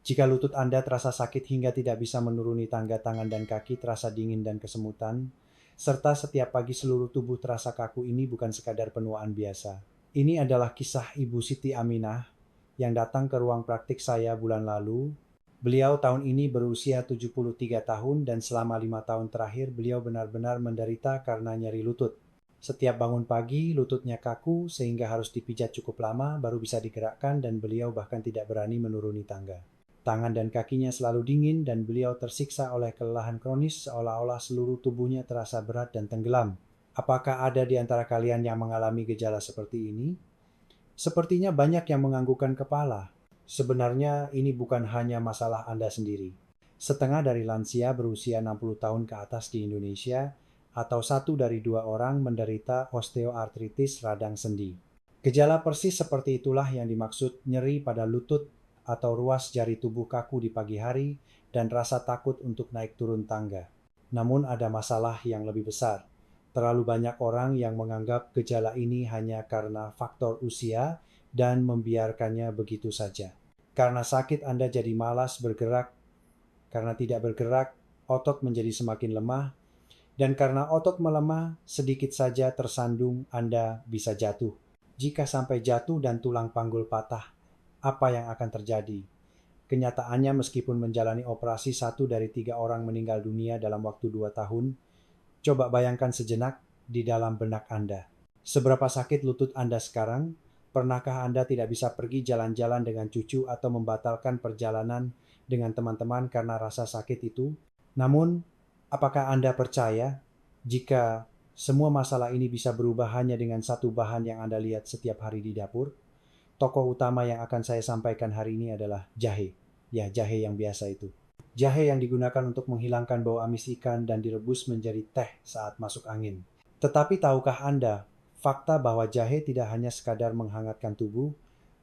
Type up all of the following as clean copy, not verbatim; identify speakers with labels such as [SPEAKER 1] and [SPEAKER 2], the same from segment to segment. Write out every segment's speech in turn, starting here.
[SPEAKER 1] Jika lutut Anda terasa sakit hingga tidak bisa menuruni tangga, tangan dan kaki terasa dingin dan kesemutan, serta setiap pagi seluruh tubuh terasa kaku, ini bukan sekadar penuaan biasa. Ini adalah kisah Ibu Siti Aminah yang datang ke ruang praktik saya bulan lalu. Beliau tahun ini berusia 73 tahun dan selama 5 tahun terakhir beliau benar-benar menderita karena nyeri lutut. Setiap bangun pagi, lututnya kaku sehingga harus dipijat cukup lama baru bisa digerakkan dan beliau bahkan tidak berani menuruni tangga. Tangan dan kakinya selalu dingin dan beliau tersiksa oleh kelelahan kronis seolah-olah seluruh tubuhnya terasa berat dan tenggelam. Apakah ada di antara kalian yang mengalami gejala seperti ini? Sepertinya banyak yang menganggukkan kepala. Sebenarnya ini bukan hanya masalah Anda sendiri. Setengah dari lansia berusia 60 tahun ke atas di Indonesia atau 1 dari 2 orang menderita osteoartritis radang sendi. Gejala persis seperti itulah yang dimaksud nyeri pada lutut atau ruas jari tubuh kaku di pagi hari dan rasa takut untuk naik turun tangga. Namun ada masalah yang lebih besar. Terlalu banyak orang yang menganggap gejala ini hanya karena faktor usia dan membiarkannya begitu saja. Karena sakit Anda jadi malas bergerak, karena tidak bergerak, otot menjadi semakin lemah, dan karena otot melemah, sedikit saja tersandung Anda bisa jatuh. Jika sampai jatuh dan tulang panggul patah, apa yang akan terjadi? Kenyataannya meskipun menjalani operasi 1 dari 3 orang meninggal dunia dalam waktu 2 tahun, coba bayangkan sejenak di dalam benak Anda. Seberapa sakit lutut Anda sekarang? Pernahkah Anda tidak bisa pergi jalan-jalan dengan cucu atau membatalkan perjalanan dengan teman-teman karena rasa sakit itu? Namun, apakah Anda percaya jika semua masalah ini bisa berubah hanya dengan satu bahan yang Anda lihat setiap hari di dapur? Tokoh utama yang akan saya sampaikan hari ini adalah jahe. Ya, jahe yang biasa itu. Jahe yang digunakan untuk menghilangkan bau amis ikan dan direbus menjadi teh saat masuk angin. Tetapi tahukah Anda, fakta bahwa jahe tidak hanya sekadar menghangatkan tubuh,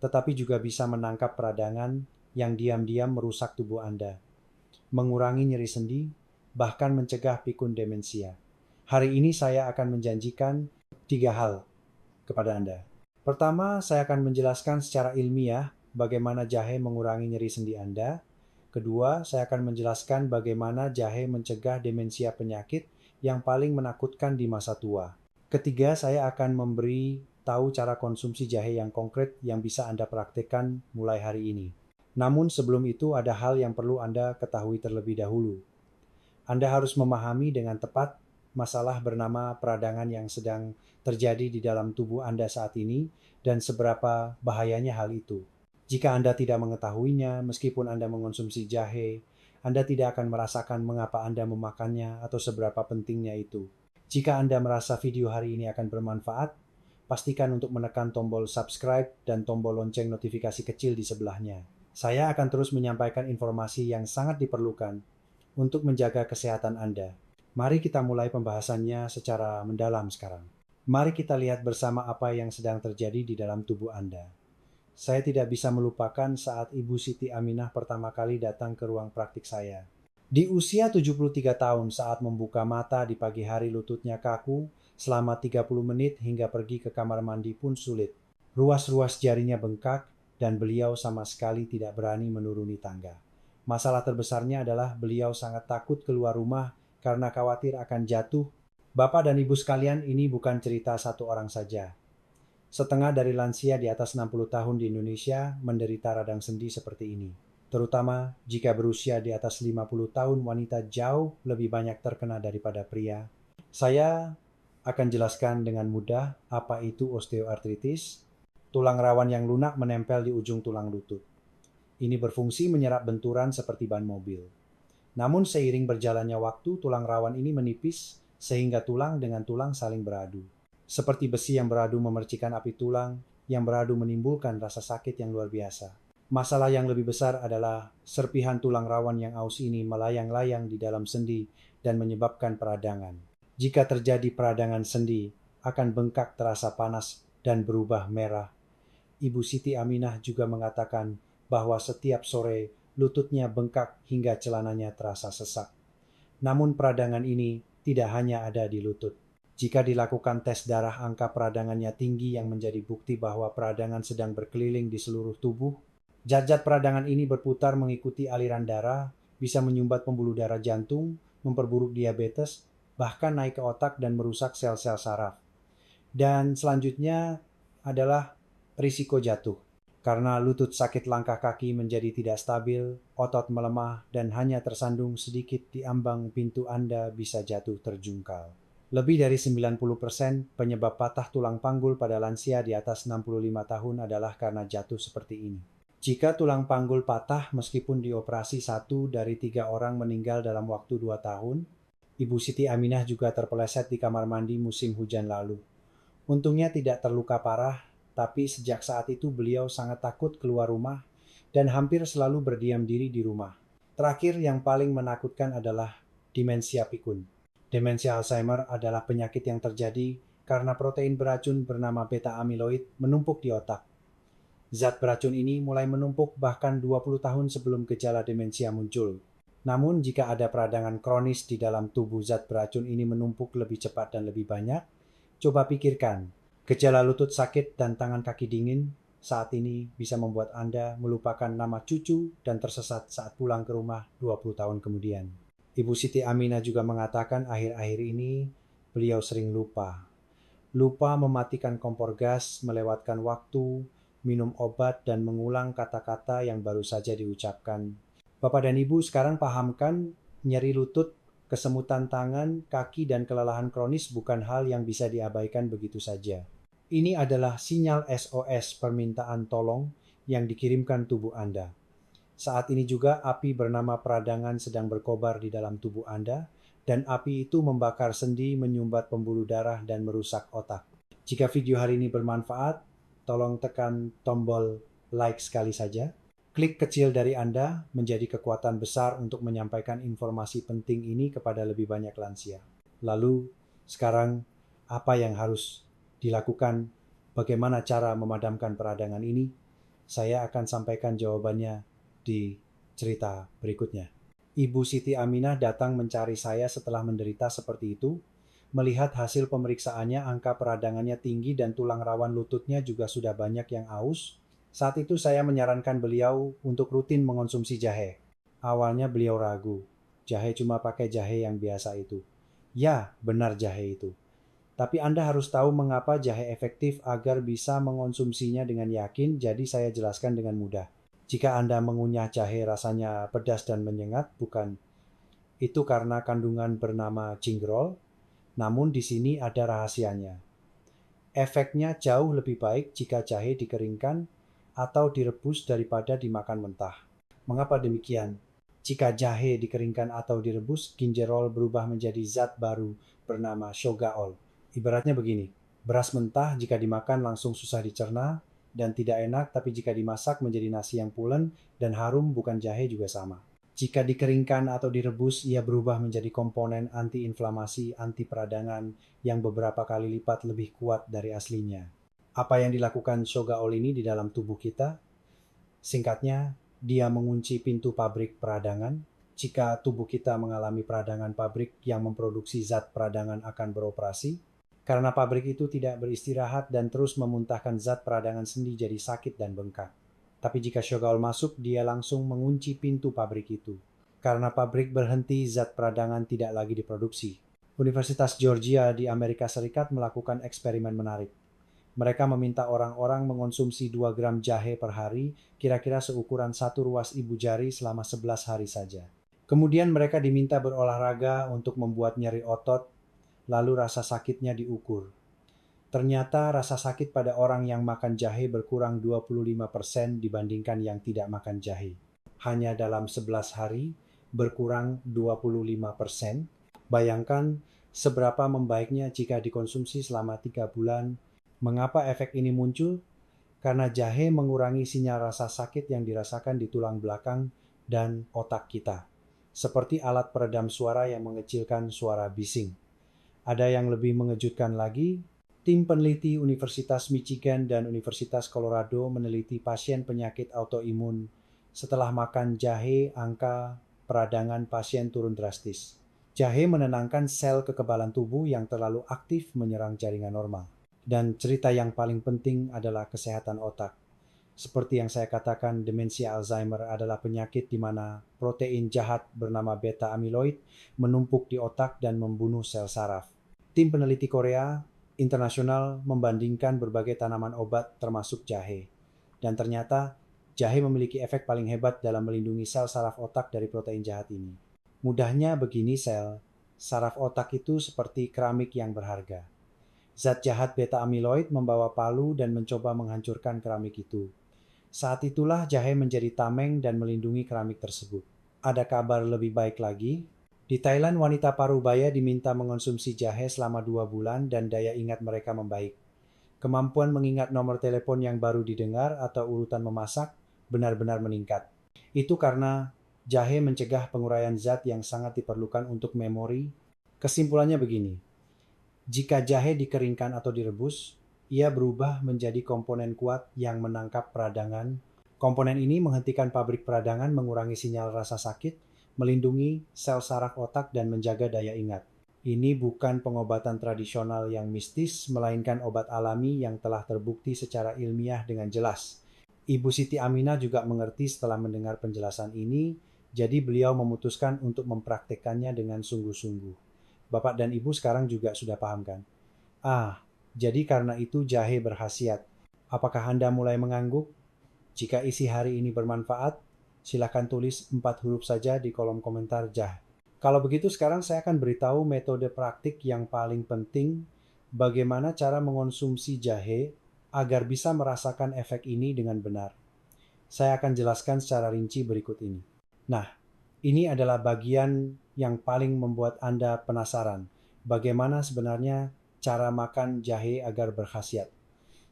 [SPEAKER 1] tetapi juga bisa menangkap peradangan yang diam-diam merusak tubuh Anda, mengurangi nyeri sendi, bahkan mencegah pikun demensia. Hari ini saya akan menjanjikan 3 hal kepada Anda. Pertama, saya akan menjelaskan secara ilmiah bagaimana jahe mengurangi nyeri sendi Anda. Kedua, saya akan menjelaskan bagaimana jahe mencegah demensia, penyakit yang paling menakutkan di masa tua. Ketiga, saya akan memberi tahu cara konsumsi jahe yang konkret yang bisa Anda praktekkan mulai hari ini. Namun sebelum itu ada hal yang perlu Anda ketahui terlebih dahulu. Anda harus memahami dengan tepat masalah bernama peradangan yang sedang terjadi di dalam tubuh Anda saat ini dan seberapa bahayanya hal itu. Jika Anda tidak mengetahuinya, meskipun Anda mengonsumsi jahe, Anda tidak akan merasakan mengapa Anda memakannya atau seberapa pentingnya itu. Jika Anda merasa video hari ini akan bermanfaat, pastikan untuk menekan tombol subscribe dan tombol lonceng notifikasi kecil di sebelahnya. Saya akan terus menyampaikan informasi yang sangat diperlukan untuk menjaga kesehatan Anda. Mari kita mulai pembahasannya secara mendalam sekarang. Mari kita lihat bersama apa yang sedang terjadi di dalam tubuh Anda. Saya tidak bisa melupakan saat Ibu Siti Aminah pertama kali datang ke ruang praktik saya. Di usia 73 tahun saat membuka mata di pagi hari lututnya kaku selama 30 menit hingga pergi ke kamar mandi pun sulit. Ruas-ruas jarinya bengkak dan beliau sama sekali tidak berani menuruni tangga. Masalah terbesarnya adalah beliau sangat takut keluar rumah karena khawatir akan jatuh. Bapak dan Ibu sekalian, ini bukan cerita satu orang saja. Setengah dari lansia di atas 60 tahun di Indonesia menderita radang sendi seperti ini. Terutama jika berusia di atas 50 tahun, wanita jauh lebih banyak terkena daripada pria. Saya akan jelaskan dengan mudah apa itu osteoartritis, tulang rawan yang lunak menempel di ujung tulang lutut. Ini berfungsi menyerap benturan seperti ban mobil. Namun seiring berjalannya waktu, tulang rawan ini menipis sehingga tulang dengan tulang saling beradu. Seperti besi yang beradu memercikan api tulang, yang beradu menimbulkan rasa sakit yang luar biasa. Masalah yang lebih besar adalah serpihan tulang rawan yang aus ini melayang-layang di dalam sendi dan menyebabkan peradangan. Jika terjadi peradangan sendi, akan bengkak terasa panas dan berubah merah. Ibu Siti Aminah juga mengatakan bahwa setiap sore lututnya bengkak hingga celananya terasa sesak. Namun peradangan ini tidak hanya ada di lutut. Jika dilakukan tes darah, angka peradangannya tinggi yang menjadi bukti bahwa peradangan sedang berkeliling di seluruh tubuh. Zat-zat peradangan ini berputar mengikuti aliran darah, bisa menyumbat pembuluh darah jantung, memperburuk diabetes, bahkan naik ke otak dan merusak sel-sel saraf. Dan selanjutnya adalah risiko jatuh. Karena lutut sakit, langkah kaki menjadi tidak stabil, otot melemah, dan hanya tersandung sedikit di ambang pintu Anda bisa jatuh terjungkal. Lebih dari 90% penyebab patah tulang panggul pada lansia di atas 65 tahun adalah karena jatuh seperti ini. Jika tulang panggul patah meskipun dioperasi 1 dari 3 orang meninggal dalam waktu 2 tahun, Ibu Siti Aminah juga terpeleset di kamar mandi musim hujan lalu. Untungnya tidak terluka parah, tapi sejak saat itu beliau sangat takut keluar rumah dan hampir selalu berdiam diri di rumah. Terakhir yang paling menakutkan adalah demensia pikun. Demensia Alzheimer adalah penyakit yang terjadi karena protein beracun bernama beta-amiloid menumpuk di otak. Zat beracun ini mulai menumpuk bahkan 20 tahun sebelum gejala demensia muncul. Namun jika ada peradangan kronis di dalam tubuh, zat beracun ini menumpuk lebih cepat dan lebih banyak. Coba pikirkan, gejala lutut sakit dan tangan kaki dingin saat ini bisa membuat Anda melupakan nama cucu dan tersesat saat pulang ke rumah 20 tahun kemudian. Ibu Siti Aminah juga mengatakan akhir-akhir ini beliau sering lupa. Lupa mematikan kompor gas, melewatkan waktu, minum obat, dan mengulang kata-kata yang baru saja diucapkan. Bapak dan Ibu sekarang pahamkan, nyeri lutut, kesemutan tangan, kaki, dan kelelahan kronis bukan hal yang bisa diabaikan begitu saja. Ini adalah sinyal SOS, permintaan tolong yang dikirimkan tubuh Anda. Saat ini juga api bernama peradangan sedang berkobar di dalam tubuh Anda, dan api itu membakar sendi, menyumbat pembuluh darah, dan merusak otak. Jika video hari ini bermanfaat, tolong tekan tombol like sekali saja. Klik kecil dari Anda menjadi kekuatan besar untuk menyampaikan informasi penting ini kepada lebih banyak lansia. Lalu, sekarang apa yang harus dilakukan? Bagaimana cara memadamkan peradangan ini? Saya akan sampaikan jawabannya di cerita berikutnya. Ibu Siti Aminah datang mencari saya setelah menderita seperti itu. Melihat hasil pemeriksaannya, angka peradangannya tinggi dan tulang rawan lututnya juga sudah banyak yang aus. Saat itu saya menyarankan beliau untuk rutin mengonsumsi jahe. Awalnya beliau ragu. Jahe cuma pakai jahe yang biasa itu. Ya, benar jahe itu. Tapi Anda harus tahu mengapa jahe efektif agar bisa mengonsumsinya dengan yakin, jadi saya jelaskan dengan mudah. Jika Anda mengunyah jahe rasanya pedas dan menyengat, bukan itu karena kandungan bernama cingrol, namun di sini ada rahasianya. Efeknya jauh lebih baik jika jahe dikeringkan atau direbus daripada dimakan mentah. Mengapa demikian? Jika jahe dikeringkan atau direbus, ginjerol berubah menjadi zat baru bernama shogaol. Ibaratnya begini, beras mentah jika dimakan langsung susah dicerna dan tidak enak, tapi jika dimasak menjadi nasi yang pulen dan harum, bukan jahe juga sama. Jika dikeringkan atau direbus, ia berubah menjadi komponen anti-inflamasi, anti peradangan yang beberapa kali lipat lebih kuat dari aslinya. Apa yang dilakukan shogaol ini di dalam tubuh kita? Singkatnya, dia mengunci pintu pabrik peradangan. Jika tubuh kita mengalami peradangan, pabrik yang memproduksi zat peradangan akan beroperasi. Karena pabrik itu tidak beristirahat dan terus memuntahkan zat peradangan, sendi jadi sakit dan bengkak. Tapi jika shogaol masuk, dia langsung mengunci pintu pabrik itu. Karena pabrik berhenti, zat peradangan tidak lagi diproduksi. Universitas Georgia di Amerika Serikat melakukan eksperimen menarik. Mereka meminta orang-orang mengonsumsi 2 gram jahe per hari, kira-kira seukuran 1 ruas ibu jari selama 11 hari saja. Kemudian mereka diminta berolahraga untuk membuat nyeri otot, lalu rasa sakitnya diukur. Ternyata rasa sakit pada orang yang makan jahe berkurang 25% dibandingkan yang tidak makan jahe. Hanya dalam 11 hari berkurang 25%. Bayangkan seberapa membaiknya jika dikonsumsi selama 3 bulan. Mengapa efek ini muncul? Karena jahe mengurangi sinyal rasa sakit yang dirasakan di tulang belakang dan otak kita. Seperti alat peredam suara yang mengecilkan suara bising. Ada yang lebih mengejutkan lagi, tim peneliti Universitas Michigan dan Universitas Colorado meneliti pasien penyakit autoimun. Setelah makan jahe, angka peradangan pasien turun drastis. Jahe menenangkan sel kekebalan tubuh yang terlalu aktif menyerang jaringan normal. Dan cerita yang paling penting adalah kesehatan otak. Seperti yang saya katakan, demensia Alzheimer adalah penyakit di mana protein jahat bernama beta amyloid menumpuk di otak dan membunuh sel saraf. Tim peneliti Korea internasional membandingkan berbagai tanaman obat termasuk jahe. Dan ternyata jahe memiliki efek paling hebat dalam melindungi sel saraf otak dari protein jahat ini. Mudahnya begini, sel saraf otak itu seperti keramik yang berharga. Zat jahat beta amyloid membawa palu dan mencoba menghancurkan keramik itu. Saat itulah jahe menjadi tameng dan melindungi keramik tersebut. Ada kabar lebih baik lagi. Di Thailand, wanita parubaya diminta mengonsumsi jahe selama 2 bulan dan daya ingat mereka membaik. Kemampuan mengingat nomor telepon yang baru didengar atau urutan memasak benar-benar meningkat. Itu karena jahe mencegah penguraian zat yang sangat diperlukan untuk memori. Kesimpulannya begini, jika jahe dikeringkan atau direbus, ia berubah menjadi komponen kuat yang menangkap peradangan. Komponen ini menghentikan pabrik peradangan, mengurangi sinyal rasa sakit, melindungi sel saraf otak, dan menjaga daya ingat. Ini bukan pengobatan tradisional yang mistis, melainkan obat alami yang telah terbukti secara ilmiah dengan jelas. Ibu Siti Aminah juga mengerti setelah mendengar penjelasan ini, jadi beliau memutuskan untuk mempraktikkannya dengan sungguh-sungguh. Bapak dan Ibu sekarang juga sudah paham kan? Jadi karena itu jahe berkhasiat. Apakah Anda mulai mengangguk? Jika isi hari ini bermanfaat, silakan tulis 4 huruf saja di kolom komentar jahe. Kalau begitu sekarang saya akan beritahu metode praktik yang paling penting bagaimana cara mengonsumsi jahe agar bisa merasakan efek ini dengan benar. Saya akan jelaskan secara rinci berikut ini. Nah, ini adalah bagian yang paling membuat Anda penasaran. Bagaimana sebenarnya cara makan jahe agar berkhasiat.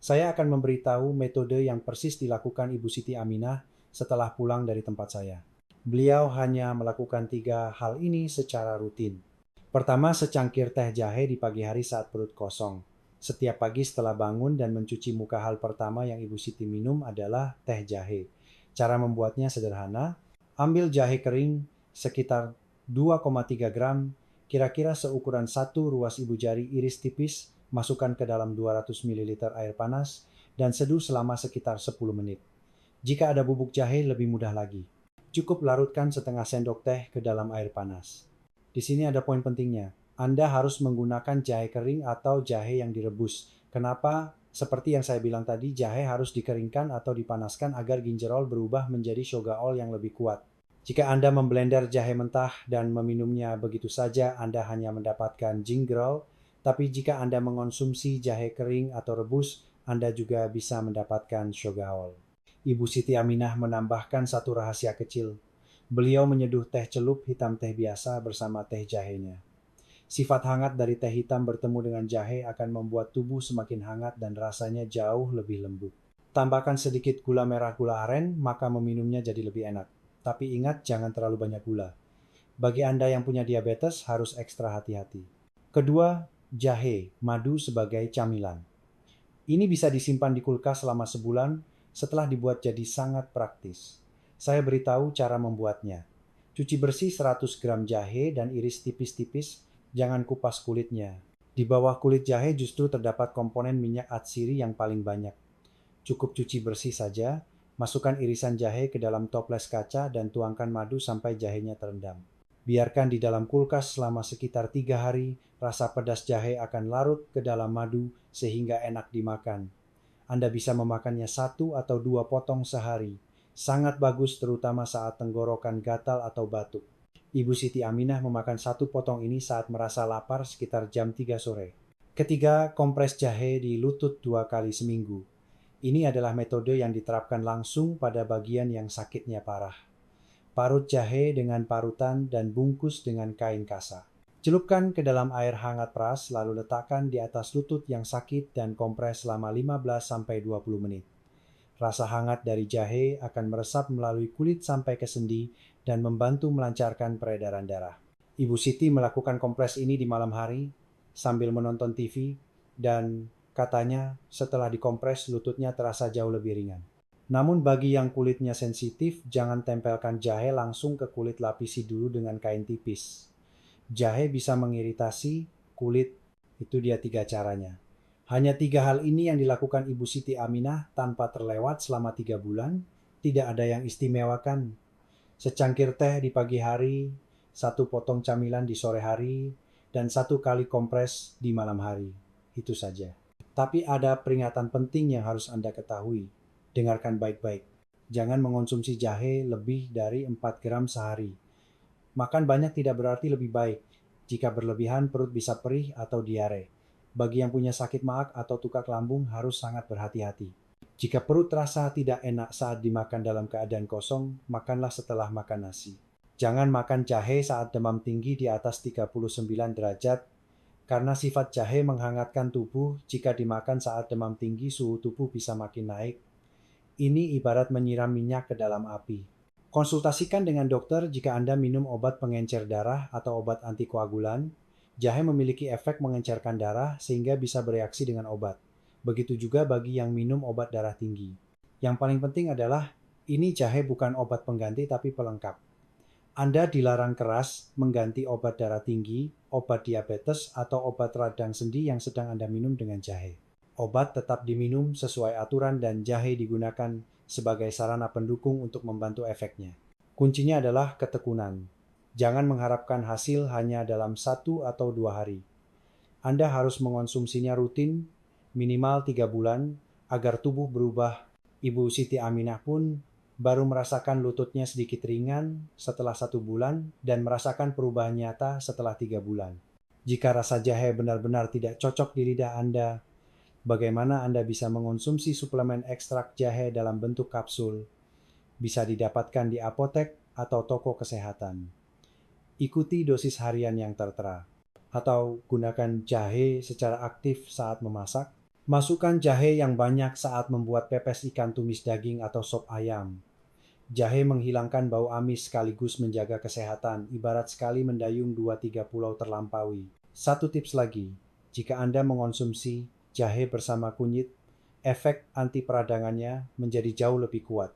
[SPEAKER 1] Saya akan memberitahu metode yang persis dilakukan Ibu Siti Aminah setelah pulang dari tempat saya. Beliau hanya melakukan 3 hal ini secara rutin. Pertama, secangkir teh jahe di pagi hari saat perut kosong. Setiap pagi setelah bangun dan mencuci muka, hal pertama yang Ibu Siti minum adalah teh jahe. Cara membuatnya sederhana. Ambil jahe kering sekitar 2,3 gram, kira-kira seukuran 1 ruas ibu jari, iris tipis, masukkan ke dalam 200 ml air panas, dan seduh selama sekitar 10 menit. Jika ada bubuk jahe lebih mudah lagi. Cukup larutkan setengah sendok teh ke dalam air panas. Di sini ada poin pentingnya. Anda harus menggunakan jahe kering atau jahe yang direbus. Kenapa? Seperti yang saya bilang tadi, jahe harus dikeringkan atau dipanaskan agar ginjerol berubah menjadi shogaol yang lebih kuat. Jika Anda memblender jahe mentah dan meminumnya begitu saja, Anda hanya mendapatkan ginjerol. Tapi jika Anda mengonsumsi jahe kering atau rebus, Anda juga bisa mendapatkan shogaol. Ibu Siti Aminah menambahkan satu rahasia kecil. Beliau menyeduh teh celup hitam teh biasa bersama teh jahenya. Sifat hangat dari teh hitam bertemu dengan jahe akan membuat tubuh semakin hangat dan rasanya jauh lebih lembut. Tambahkan sedikit gula merah, gula aren, maka meminumnya jadi lebih enak. Tapi ingat, jangan terlalu banyak gula. Bagi Anda yang punya diabetes, harus ekstra hati-hati. Kedua, jahe, madu sebagai camilan. Ini bisa disimpan di kulkas selama sebulan, setelah dibuat jadi sangat praktis. Saya beritahu cara membuatnya. Cuci bersih 100 gram jahe dan iris tipis-tipis, jangan kupas kulitnya. Di bawah kulit jahe justru terdapat komponen minyak atsiri yang paling banyak. Cukup cuci bersih saja, masukkan irisan jahe ke dalam toples kaca dan tuangkan madu sampai jahenya terendam. Biarkan di dalam kulkas selama sekitar 3 hari, rasa pedas jahe akan larut ke dalam madu sehingga enak dimakan. Anda bisa memakannya 1 atau 2 potong sehari. Sangat bagus terutama saat tenggorokan gatal atau batuk. Ibu Siti Aminah memakan 1 potong ini saat merasa lapar sekitar jam 3 sore. Ketiga, kompres jahe di lutut 2 kali seminggu. Ini adalah metode yang diterapkan langsung pada bagian yang sakitnya parah. Parut jahe dengan parutan dan bungkus dengan kain kasa. Celupkan ke dalam air hangat peras, lalu letakkan di atas lutut yang sakit dan kompres selama 15-20 menit. Rasa hangat dari jahe akan meresap melalui kulit sampai ke sendi dan membantu melancarkan peredaran darah. Ibu Siti melakukan kompres ini di malam hari sambil menonton TV dan katanya setelah dikompres lututnya terasa jauh lebih ringan. Namun bagi yang kulitnya sensitif, jangan tempelkan jahe langsung ke kulit, lapisi dulu dengan kain tipis. Jahe bisa mengiritasi kulit, itu dia 3 caranya. Hanya 3 hal ini yang dilakukan Ibu Siti Aminah tanpa terlewat selama 3 bulan. Tidak ada yang istimewakan. Secangkir teh di pagi hari, 1 potong camilan di sore hari, dan 1 kali kompres di malam hari. Itu saja. Tapi ada peringatan penting yang harus Anda ketahui. Dengarkan baik-baik. Jangan mengonsumsi jahe lebih dari 4 gram sehari. Makan banyak tidak berarti lebih baik. Jika berlebihan, perut bisa perih atau diare. Bagi yang punya sakit maag atau tukak lambung harus sangat berhati-hati. Jika perut terasa tidak enak saat dimakan dalam keadaan kosong, makanlah setelah makan nasi. Jangan makan jahe saat demam tinggi di atas 39 derajat, karena sifat jahe menghangatkan tubuh. Jika dimakan saat demam tinggi, suhu tubuh bisa makin naik. Ini ibarat menyiram minyak ke dalam api. Konsultasikan dengan dokter jika Anda minum obat pengencer darah atau obat antikoagulan. Jahe memiliki efek mengencerkan darah sehingga bisa bereaksi dengan obat. Begitu juga bagi yang minum obat darah tinggi. Yang paling penting adalah ini jahe bukan obat pengganti tapi pelengkap. Anda dilarang keras mengganti obat darah tinggi, obat diabetes, atau obat radang sendi yang sedang Anda minum dengan jahe. Obat tetap diminum sesuai aturan dan jahe digunakan sebagai sarana pendukung untuk membantu efeknya. Kuncinya adalah ketekunan. Jangan mengharapkan hasil hanya dalam 1 atau 2 hari. Anda harus mengonsumsinya rutin, minimal 3 bulan, agar tubuh berubah. Ibu Siti Aminah pun baru merasakan lututnya sedikit ringan setelah 1 bulan dan merasakan perubahan nyata setelah 3 bulan. Jika rasa jahe benar-benar tidak cocok di lidah Anda, bagaimana Anda bisa mengonsumsi suplemen ekstrak jahe dalam bentuk kapsul? Bisa didapatkan di apotek atau toko kesehatan. Ikuti dosis harian yang tertera. Atau gunakan jahe secara aktif saat memasak. Masukkan jahe yang banyak saat membuat pepes ikan tumis daging atau sop ayam. Jahe menghilangkan bau amis sekaligus menjaga kesehatan, ibarat sekali mendayung 2-3 pulau terlampaui. Satu tips lagi, jika Anda mengonsumsi jahe bersama kunyit, efek anti peradangannya menjadi jauh lebih kuat.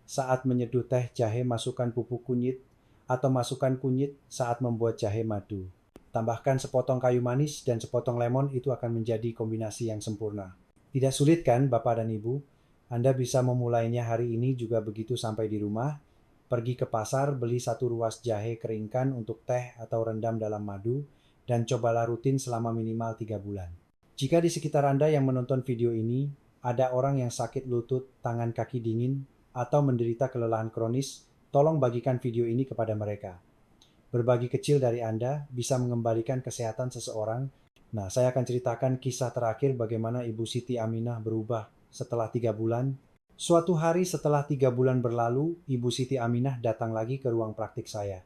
[SPEAKER 1] Saat menyeduh teh jahe, masukkan pupuk kunyit atau masukkan kunyit saat membuat jahe madu. Tambahkan sepotong kayu manis dan sepotong lemon, itu akan menjadi kombinasi yang sempurna. Tidak sulit kan Bapak dan Ibu? Anda bisa memulainya hari ini juga begitu sampai di rumah. Pergi ke pasar, beli 1 ruas jahe, keringkan untuk teh atau rendam dalam madu, dan cobalah rutin selama minimal 3 bulan. Jika di sekitar Anda yang menonton video ini, ada orang yang sakit lutut, tangan kaki dingin, atau menderita kelelahan kronis, tolong bagikan video ini kepada mereka. Berbagi kecil dari Anda bisa mengembalikan kesehatan seseorang. Nah, saya akan ceritakan kisah terakhir bagaimana Ibu Siti Aminah berubah setelah 3 bulan. Suatu hari setelah 3 bulan berlalu, Ibu Siti Aminah datang lagi ke ruang praktik saya.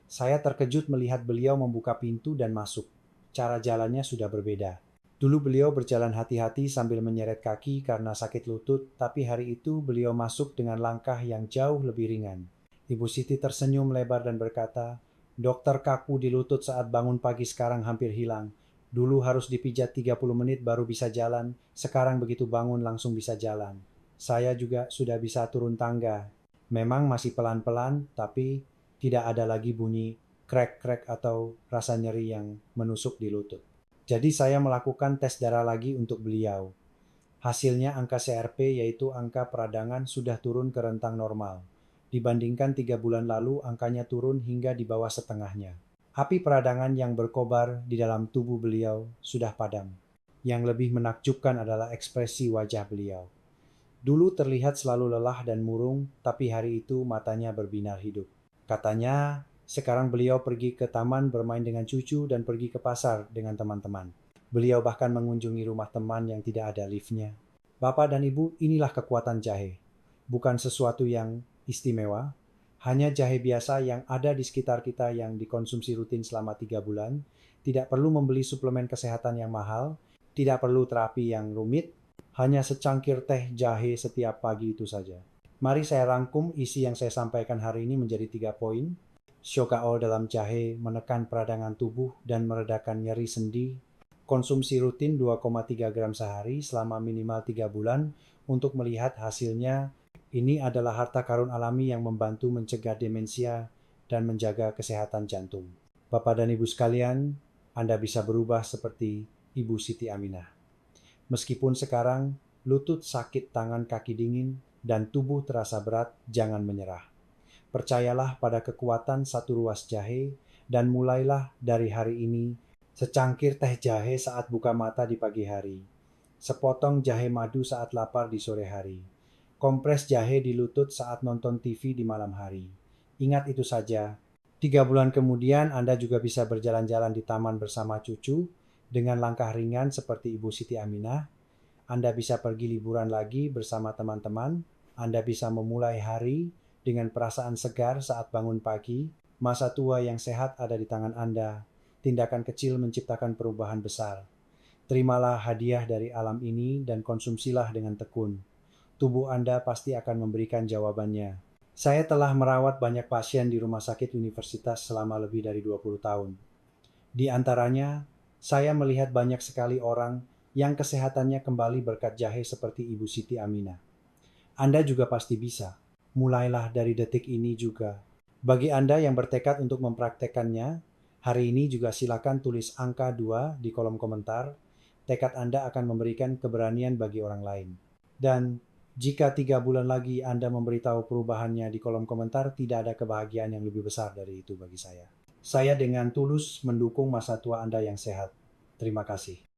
[SPEAKER 1] Saya terkejut melihat beliau membuka pintu dan masuk. Cara jalannya sudah berbeda. Dulu beliau berjalan hati-hati sambil menyeret kaki karena sakit lutut, tapi hari itu beliau masuk dengan langkah yang jauh lebih ringan. Ibu Siti tersenyum lebar dan berkata, "Dokter kaku di lutut saat bangun pagi sekarang hampir hilang. Dulu harus dipijat 30 menit baru bisa jalan, sekarang begitu bangun langsung bisa jalan. Saya juga sudah bisa turun tangga. Memang masih pelan-pelan, tapi tidak ada lagi bunyi krek-krek atau rasa nyeri yang menusuk di lutut." Jadi saya melakukan tes darah lagi untuk beliau. Hasilnya angka CRP, yaitu angka peradangan, sudah turun ke rentang normal. Dibandingkan 3 bulan lalu, angkanya turun hingga di bawah setengahnya. Api peradangan yang berkobar di dalam tubuh beliau sudah padam. Yang lebih menakjubkan adalah ekspresi wajah beliau. Dulu terlihat selalu lelah dan murung, tapi hari itu matanya berbinar hidup. Katanya, sekarang beliau pergi ke taman bermain dengan cucu dan pergi ke pasar dengan teman-teman. Beliau bahkan mengunjungi rumah teman yang tidak ada liftnya. Bapak dan Ibu, inilah kekuatan jahe. Bukan sesuatu yang istimewa, hanya jahe biasa yang ada di sekitar kita yang dikonsumsi rutin selama 3 bulan. Tidak perlu membeli suplemen kesehatan yang mahal, tidak perlu terapi yang rumit, hanya secangkir teh jahe setiap pagi, itu saja. Mari saya rangkum isi yang saya sampaikan hari ini menjadi 3 poin. Shogaol dalam jahe menekan peradangan tubuh dan meredakan nyeri sendi. Konsumsi rutin 2,3 gram sehari selama minimal 3 bulan untuk melihat hasilnya. Ini adalah harta karun alami yang membantu mencegah demensia dan menjaga kesehatan jantung. Bapak dan Ibu sekalian, Anda bisa berubah seperti Ibu Siti Aminah. Meskipun sekarang lutut sakit, tangan kaki dingin, dan tubuh terasa berat, jangan menyerah. Percayalah pada kekuatan satu ruas jahe, dan mulailah dari hari ini secangkir teh jahe saat buka mata di pagi hari, sepotong jahe madu saat lapar di sore hari, kompres jahe di lutut saat nonton TV di malam hari. Ingat itu saja. 3 bulan kemudian Anda juga bisa berjalan-jalan di taman bersama cucu dengan langkah ringan seperti Ibu Siti Aminah. Anda bisa pergi liburan lagi bersama teman-teman. Anda bisa memulai hari dengan perasaan segar saat bangun pagi. Masa tua yang sehat ada di tangan Anda. Tindakan kecil menciptakan perubahan besar. Terimalah hadiah dari alam ini dan konsumsilah dengan tekun. Tubuh Anda pasti akan memberikan jawabannya. Saya telah merawat banyak pasien di rumah sakit universitas selama lebih dari 20 tahun. Di antaranya, saya melihat banyak sekali orang yang kesehatannya kembali berkat jahe seperti Ibu Siti Aminah. Anda juga pasti bisa. Mulailah dari detik ini juga. Bagi Anda yang bertekad untuk mempraktekannya, hari ini juga silakan tulis angka 2 di kolom komentar. Tekad Anda akan memberikan keberanian bagi orang lain. Dan jika 3 bulan lagi Anda memberitahu perubahannya di kolom komentar, tidak ada kebahagiaan yang lebih besar dari itu bagi saya. Saya dengan tulus mendukung masa tua Anda yang sehat. Terima kasih.